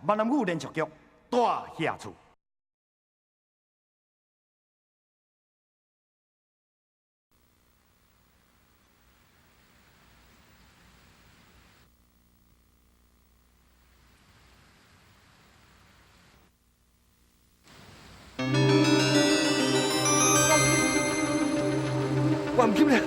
闽南语连续剧大下厝。我唔急咧。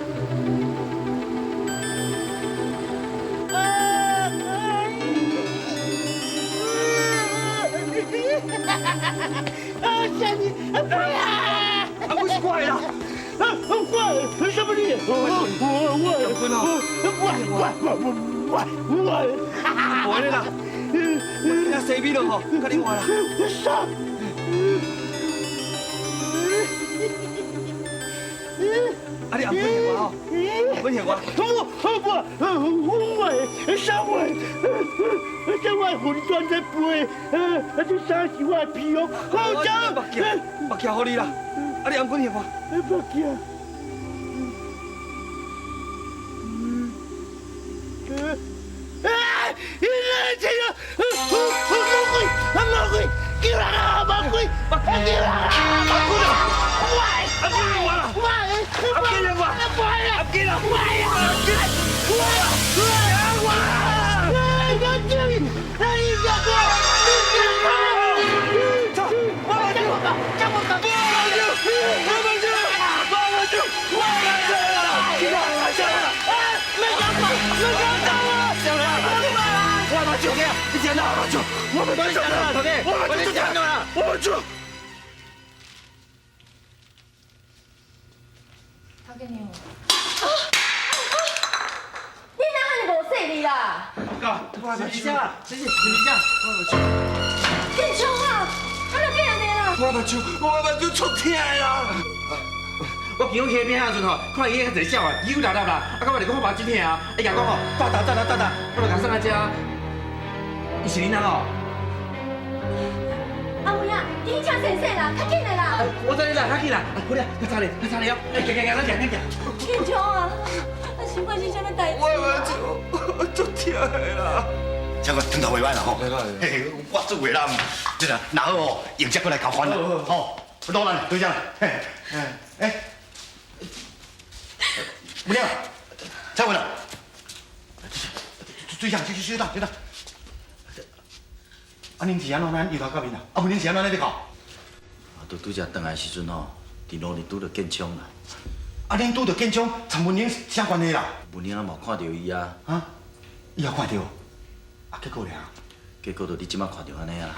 下你怪啊！不是怪啦，怪什么你？我怪咧啦，我听西米咯吼，甲你话啦。啥？啊，你按本听我吼，按本听我。我啥话？这我魂断在背，这啥是我的皮哦？好讲。目镜好你啦，啊，你按本听我。目镜。这个，魔鬼，叫人啊，魔鬼，叫人啊，魔鬼，快！按本听我啦，快！按本听我，按本啦，快呀！你讲哪？我们讲哪？头弟，我们讲哪？我们讲。头家娘，你哪还无说你啦？是谁啊？是谁？建昌啊，哪能这样呢啦？我目睭出疼啦！我见我迄边仔时阵吼，看伊迄个鸟啊，摇达达啦，啊，到尾就讲我目真疼啊，伊甲讲吼，哒，我就甲送来遮。伊是恁阿哦？阿妹啊，你请先生啦，较紧的啦。我知你啦，较紧啦，快点，较早点哦，行，咱行。建昌啊，心肝是啥物代志？我足疼的啦！这个汤头袂歹啦吼，嘿嘿，我做袂啦，真的，然后哦，用这过来交款啦，吼，多难，对这样，嘿，哎，母娘，蔡文啊，对象，就到。啊，恁是安怎咱遇到到面啊？啊，母娘是安怎咧搞？拄则转来时阵吼，伫路里拄着建枪啦。啊，恁拄着建枪，参文娘啥关系啦？文英也冇看到伊啊。啊，伊也看到，啊，结果咧？结果就你即摆看到安尼啊。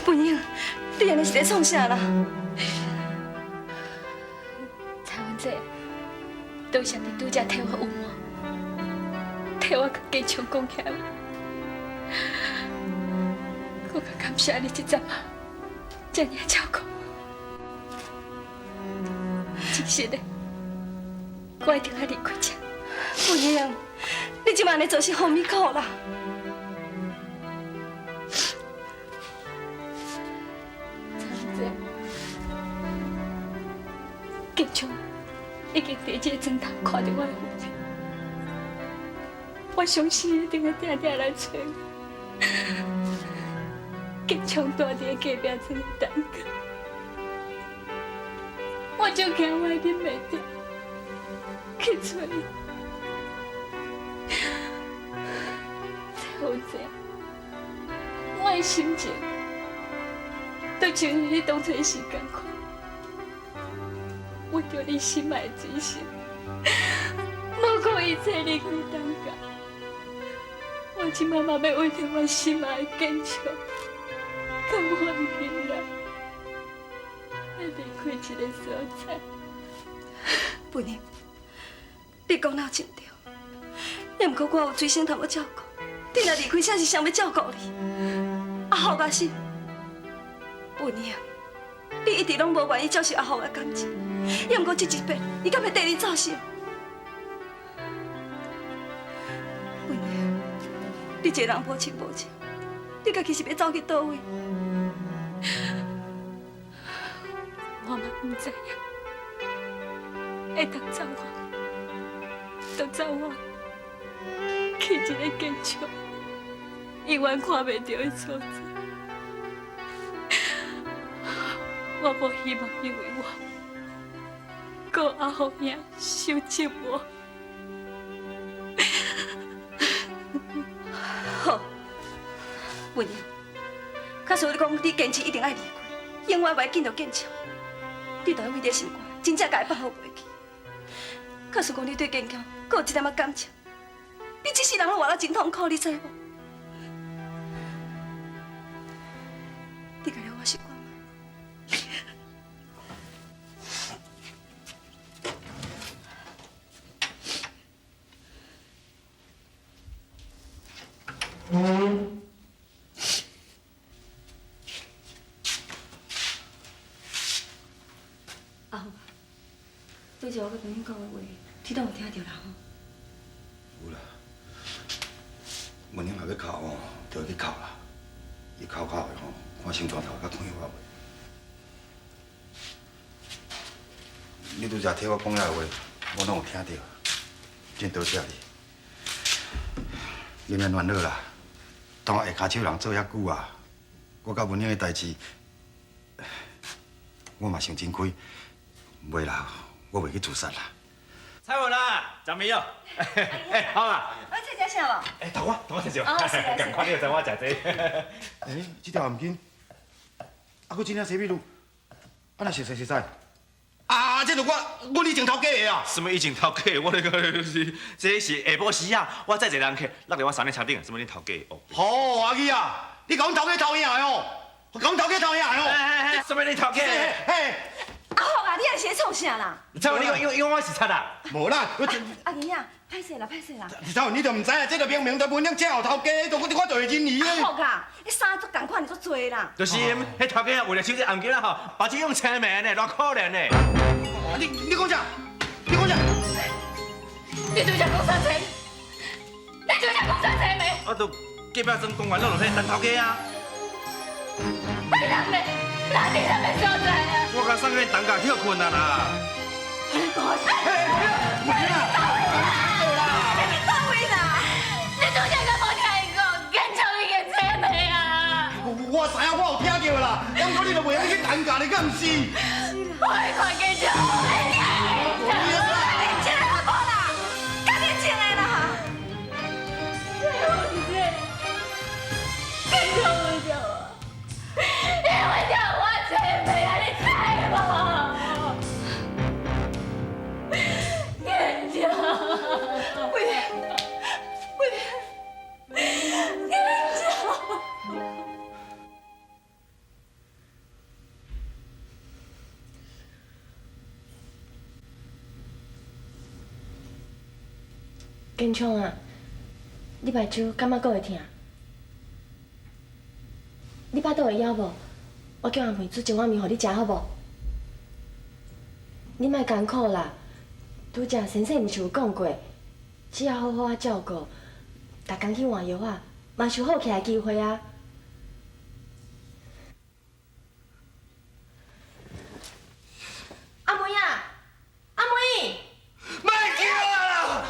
文英，你安尼是在创啥啦？蔡文姐，多谢你拄则替我有望，替我甲建昌讲起来，我较感谢你这阵啊，这么照顾。真实的，我一定要离开这。文英，你即摆安尼做是何物苦啦？建昌已经在这个床头看到我的父亲，我相信一定会定定来找我。建昌住伫隔壁村的蛋糕，我就惊我忍袂住去找伊。蔡文姐，我的心情都像你当初时共款。为着你心爱的追求，无顾一切离开东家。我今妈妈要为着我心爱的坚强，敢放心啦，要离开这个所在。文英，你讲了真对，也毋过我有追星通要照顾，你若离开，啥是谁要照顾你？阿豪也是，文英，你一直拢无愿意接受阿豪的感情。也毋过这一遍，伊敢会对你造成？文英，你一个人无亲无情，你家己是要走去倒位？我嘛唔知影，会当走我，就走我去一个坚强，永远看袂到的所在。我无希望因为我，搁阿后兄受折磨。好，文英，假使你讲你坚持一定爱离开，永远袂见到建桥，你就要为这心肝，真正甲伊放好袂去。假使讲你对建桥搁有一点仔感情，你这世人活到真痛苦，你知无？你甲了我心肝吗？阿豪，对着我甲朋友讲的话，你都有听到啦吼？有啦，文英若要哭哦，就去哭啦。伊哭的吼，看心肝头较快活袂。你拄则替我讲遐话，我拢有听到，真多谢你。你免烦恼啦，当我下骹手人做遐久啊，我甲文英的代志，我嘛想真开，袂啦，我袂去自杀啦。蔡文啊，张明哦，好啊。我这只啥无？头我先食，哦是啊赶快你就知我食这。这条也唔紧，啊，佫真正洗米露，啊，若熟悉啊，这就我以前头家的啊。什么以前头家？我那个这是下晡时啊，我载一个人客，落在我山顶车顶，什么你头家哦？好，阿姨啊，你讲头家头兄的哦，讲头家头兄的哦。什么你头家？嘿，阿豪啊，你还是在创啥啦？蔡文，因为我是贼啦。无啦，阿姨啊，歹势啦，歹势啦。蔡文你就唔知啊，这个明明在文英这后头家，我就会认你阿的。豪啊，你衫足共款，你足多啦。就是迄头家为了收这案件啊吼，把这用车名呢，偌可怜呢。你讲啥？你讲啥？你就讲讲啥钱？你就讲讲啥钱没？我都隔壁庄公园路落去等头家啊。别人嘞，哪里人没所在啊？我甲送去等家休困啊啦。你都讲个无听伊讲，干臭伊个车没啊？我知影，我有听到啦，不过你就袂晓去等价，你敢唔是？我会看干臭，年轻的无啦，较年轻的啦。干臭为着我，因为着我车没啊，你知无？干臭，干臭。坚强啊，你目睭敢觉阁会痛？你巴肚会枵无？我叫阿妹煮一碗面互你食好无？你莫艰苦啦，拄则先生毋是有讲过，只要好好啊照顾，逐工去换药啊，嘛是有好起来机会啊。阿妹啊，阿妹！卖叫我啦！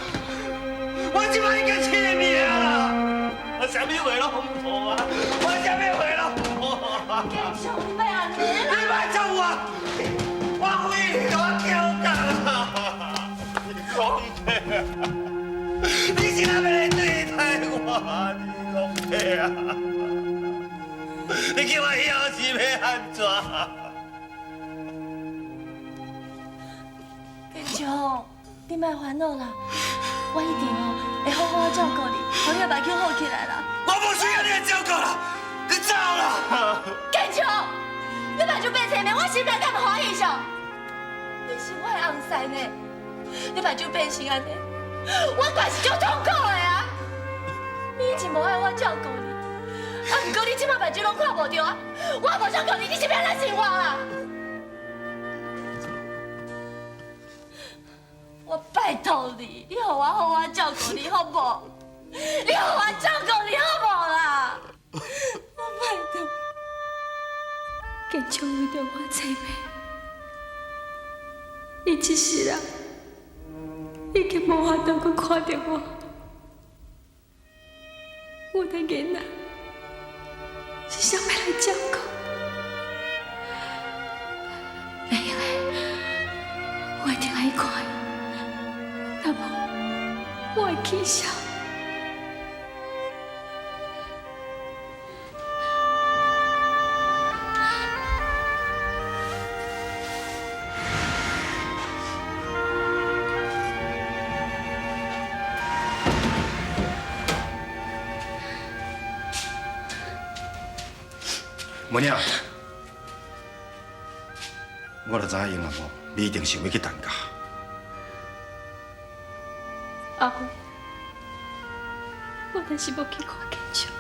我即摆已经失眠啦！我啥物话拢唔好啊！我啥物话拢唔好啊！坚强，你莫安尼啦。你莫做我！我为你我叫干你讲的，你是哪要来对待我？你讲的啊！你叫我以后是要安怎？坚强，你莫烦恼啦，我一定会好好照顾你，互你的目睭好起来啦。我不需要你的照顾了，你走了。坚强，你目睭变青的，我心内敢欢喜上？你是我的红婿呢，你目睭变成安尼，我怪是足痛苦的啊！你以前无爱我照顾你，啊，不过你即摆目睭拢看无到啊，我无照顾你，你是要哪生活啊？我拜托你，你互我好好照顾你好不好？你互我照顾你好不好啦？坚强为着我妻妹，伊一世人已经无法度去看到我的囡仔是谁要来照顾？袂用的，我一定来看。那么，我会起笑。文英，我就知影英阿某，你一定想要去陈家。阿辉，我若是要去看建昌，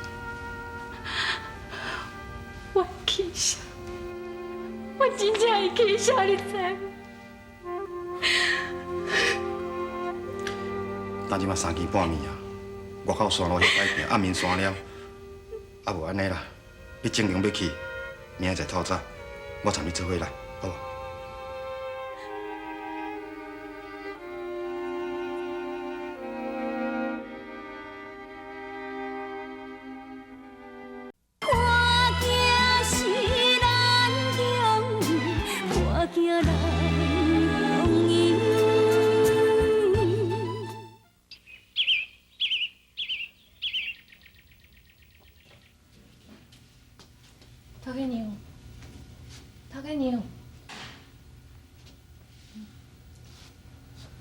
我会起笑，我真正会起笑，你知吗？但即马3更半暝啊，外口山路遐歹行，暗暝山了，啊无安尼啦。 你正常要去，明仔载透早，我带你做伙来，好无？头家娘，头家娘，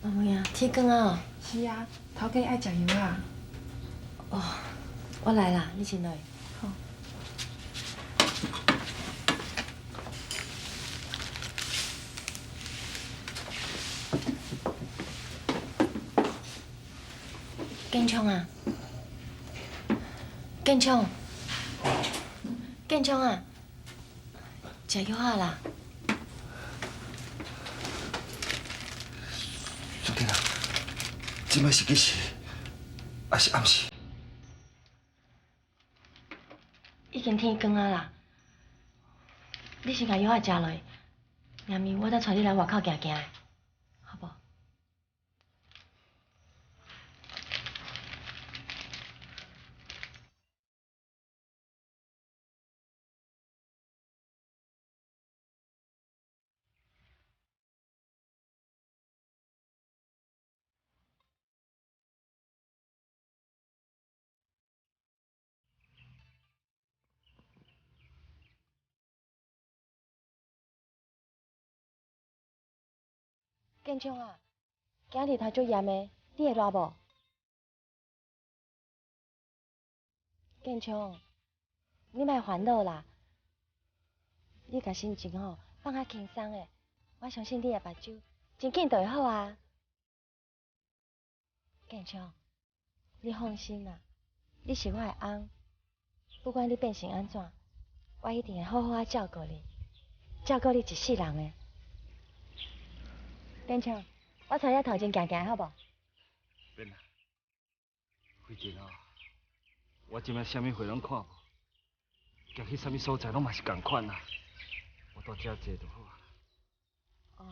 阿妹啊，天光啊！是啊，头家爱食药啊。哦，我来啦，你先来。好。建昌啊，建昌，建昌啊！ 食药啊啦！小弟啊，即摆是几时？还是暗时？已经天光啊啦！你先把药啊食落，明暝我再带你来外口行行的，好不？建昌啊，今日头足炎的，你会热无？建昌，你莫烦恼啦，你甲心情吼放较轻松的，我相信你的目睭真紧就会好啊。建昌，你放心啦，你是我的翁，不管你变成安怎，我一定会好好啊照顾你，照顾你一世人的。 建昌，我带你头前行行好无？变啦，辉杰哦，我即摆啥物货拢看无，行去啥物所在拢嘛是共款啦。我到遮坐就好啊。哦。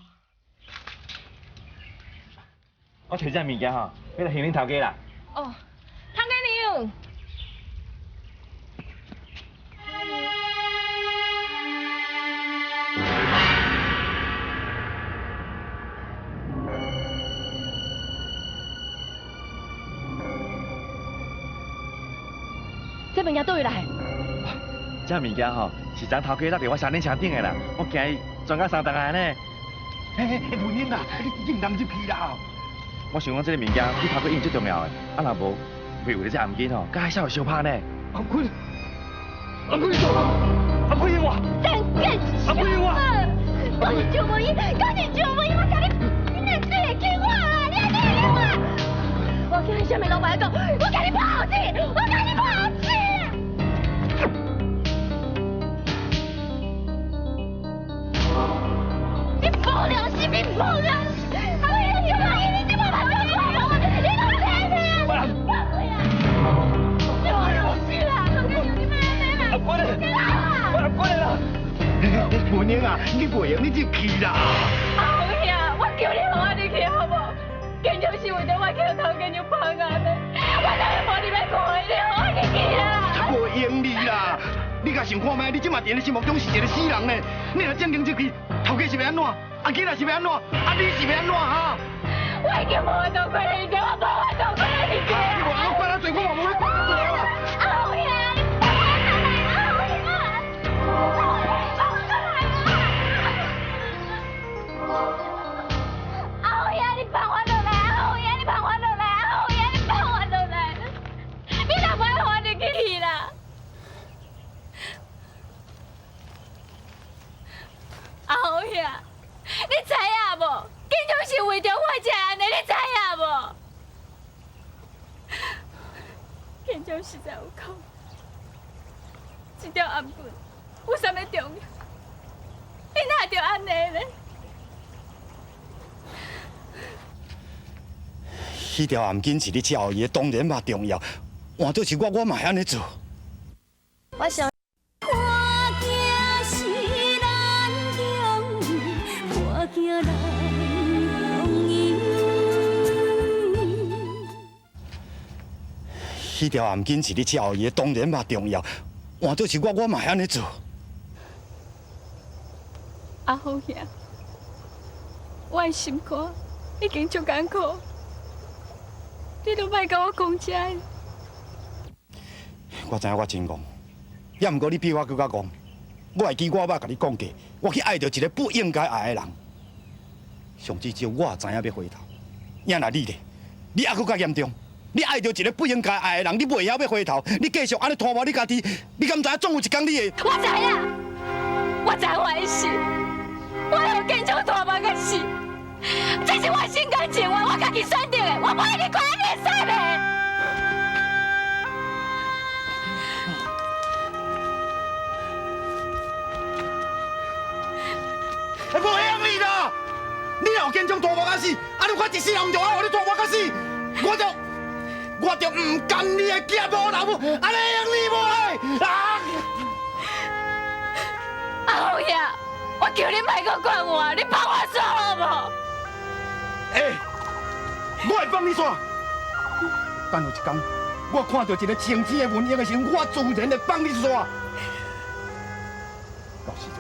我摕这物件吼，要来还恁头家啦。哦，头家娘。 这物件倒位来？这物件吼是昨头家落伫我三轮车顶的啦，我惊伊钻到山洞安尼。嘿，不应啦，你硬当入去啦。我想讲这个物件比头家用最重要的，啊若无，会为了这案件吼，甲海少有相拍呢。阿坤，阿坤做啊！阿坤我，阿坤我，我是赵无义，我是赵无义，我叫你若对会听我啦，你爱听我。我叫你啥物拢袂讲，我叫你破后气，我叫你破后气。 你无良心，你无良心！阿妹，你有怀疑你这么把我快我，你都骗你啊！你无良心啦！阿妹，你妈妈，阿坤，我阿坤啦！文英啊，你袂用你就去啦。阿红兄，我求你让我入去好无？建筑是为着我桥头建筑放案的，我哪会无你要看？你让我入去啦！袂用你啦！你甲想看觅，你即马伫你心目中是一个死人呢。你若正经入去，头家是要安怎？阿囡仔是要安怎？啊，你是要安怎哈？我已经无法度过日子，我无法度过日子啊！你话我管得罪，我嘛无要管得罪啊！阿红兄，你放我落来！阿红兄，你放我落来！阿红兄，你放我落来！你若不让我入去啦！阿红兄，你知影无？建筑是为着我才安尼，你知影无？建筑实在有空，这条暗棍有啥物重要？你哪着安尼咧？迄条暗巾是你照伊的，当然嘛重要。换做是我嘛会安尼做。我想。迄条暗巾是你照伊的，当然嘛重要。换做是我嘛会安尼做。阿红兄，我的心肝已经足艰苦，你都莫甲我讲这。我知影我真戆，也毋过你比我更加戆。我会记我捌甲你讲过，我去爱着一个不应该爱的人。上至少我也知影要回头。也若你咧，你还佫较严重。你爱着一个不应该爱的人，你袂晓要回头，你继续安尼拖磨你家己，你敢知影总有一天你会？我知影，我知我的事，我有建筑拖磨的事，这是我心甘情愿，我家己选择的，我不会你管你的啥的。无用你啦！你若有建筑拖磨到死，啊你看一世人就爱互你拖磨到死，我就唔甘你的囝无老母，安尼用你无的啊！阿红兄，我求你莫阁管我，你帮我说好无？我会帮你说。等有一天，我看到一个清醒的文英的时候，我自然会帮你说。到时阵，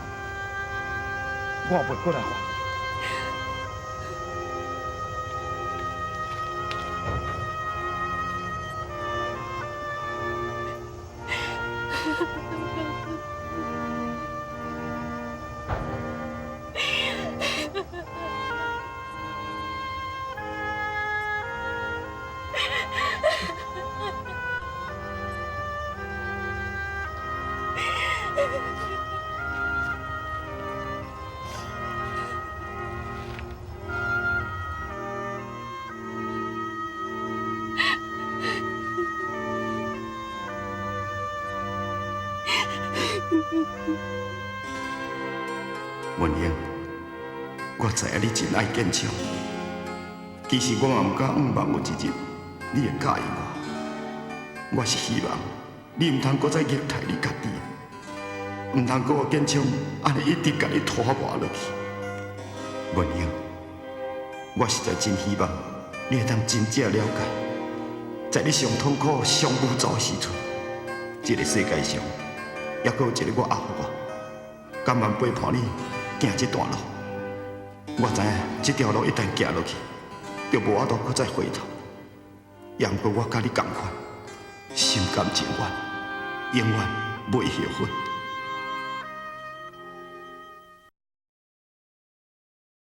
我袂过来还。文英，我知影你真爱建枪，其实我嘛唔敢仰望有一日你会介意我。我是希望你唔通搁再虐待你家己，唔通搁有建枪安尼一直甲你拖磨落去。文英，我实在真希望你会当真正了解，在你上痛苦、上无助的时阵，这个世界上还阁有一个我后我，甘愿陪伴你行这段路。我知影这条路一旦行落去，就无法度搁再回头。也毋过我甲你同款，心甘情愿，永远袂后悔。